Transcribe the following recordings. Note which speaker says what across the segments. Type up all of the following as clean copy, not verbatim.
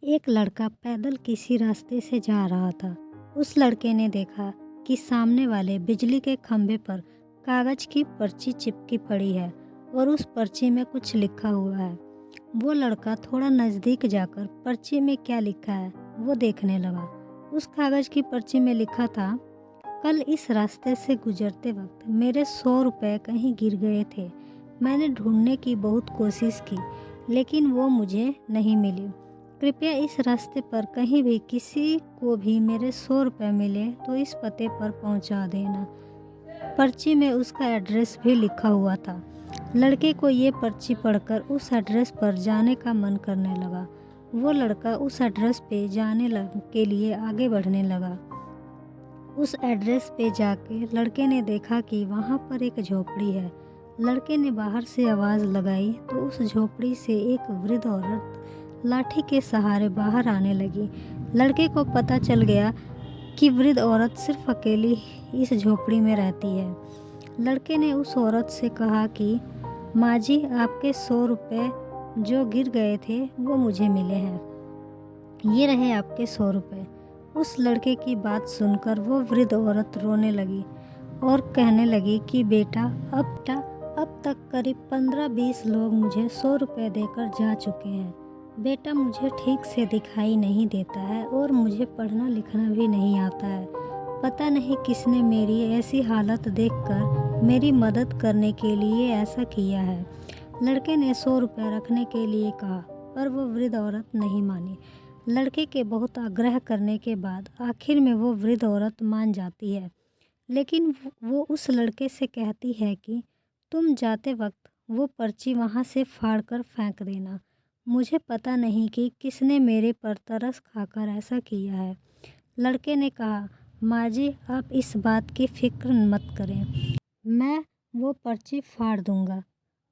Speaker 1: एक लड़का पैदल किसी रास्ते से जा रहा था। उस लड़के ने देखा कि सामने वाले बिजली के खंभे पर कागज की पर्ची चिपकी पड़ी है और उस पर्ची में कुछ लिखा हुआ है। वो लड़का थोड़ा नज़दीक जाकर पर्ची में क्या लिखा है वो देखने लगा। उस कागज की पर्ची में लिखा था, कल इस रास्ते से गुजरते वक्त मेरे 100 रुपये कहीं गिर गए थे। मैंने ढूंढने की बहुत कोशिश की लेकिन वो मुझे नहीं मिली। कृपया इस रास्ते पर कहीं भी किसी को भी मेरे 100 रुपये मिले तो इस पते पर पहुंचा देना। पर्ची में उसका एड्रेस भी लिखा हुआ था। लड़के को ये पर्ची पढ़कर उस एड्रेस पर जाने का मन करने लगा। वो लड़का उस एड्रेस पे के लिए आगे बढ़ने लगा। उस एड्रेस पे जाके लड़के ने देखा कि वहाँ पर एक झोपड़ी है। लड़के ने बाहर से आवाज़ लगाई तो उस झोपड़ी से एक वृद्ध औरत लाठी के सहारे बाहर आने लगी। लड़के को पता चल गया कि वृद्ध औरत सिर्फ अकेली इस झोपड़ी में रहती है। लड़के ने उस औरत से कहा कि माँ जी, आपके 100 रुपये जो गिर गए थे वो मुझे मिले हैं। ये रहे आपके 100 रुपये। उस लड़के की बात सुनकर वो वृद्ध औरत रोने लगी और कहने लगी कि बेटा, अब तक करीब 15-20 लोग मुझे 100 रुपये देकर जा चुके हैं। बेटा, मुझे ठीक से दिखाई नहीं देता है और मुझे पढ़ना लिखना भी नहीं आता है। पता नहीं किसने मेरी ऐसी हालत देखकर मेरी मदद करने के लिए ऐसा किया है। लड़के ने 100 रुपये रखने के लिए कहा पर वो वृद्ध औरत नहीं मानी। लड़के के बहुत आग्रह करने के बाद आखिर में वो वृद्ध औरत मान जाती है, लेकिन वो उस लड़के से कहती है कि तुम जाते वक्त वो पर्ची वहाँ से फाड़ कर फेंक देना। मुझे पता नहीं कि किसने मेरे पर तरस खाकर ऐसा किया है। लड़के ने कहा, माँ जी, आप इस बात की फिक्र मत करें, मैं वो पर्ची फाड़ दूँगा।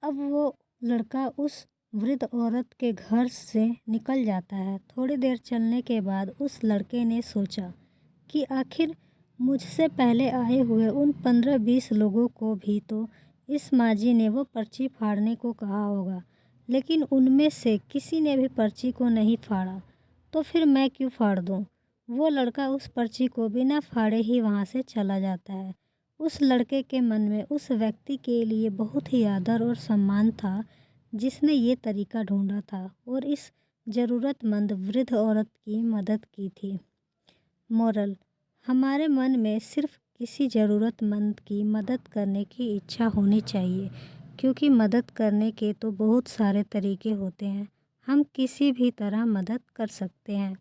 Speaker 1: अब वो लड़का उस वृद्ध औरत के घर से निकल जाता है। थोड़ी देर चलने के बाद उस लड़के ने सोचा कि आखिर मुझसे पहले आए हुए उन 15-20 लोगों को भी तो इस माँ जी ने वो पर्ची फाड़ने को कहा होगा, लेकिन उनमें से किसी ने भी पर्ची को नहीं फाड़ा, तो फिर मैं क्यों फाड़ दूँ। वो लड़का उस पर्ची को बिना फाड़े ही वहाँ से चला जाता है। उस लड़के के मन में उस व्यक्ति के लिए बहुत ही आदर और सम्मान था जिसने ये तरीका ढूंढा था और इस ज़रूरतमंद वृद्ध औरत की मदद की थी। मोरल: हमारे मन में सिर्फ किसी ज़रूरतमंद की मदद करने की इच्छा होनी चाहिए, क्योंकि मदद करने के तो बहुत सारे तरीके होते हैं। हम किसी भी तरह मदद कर सकते हैं।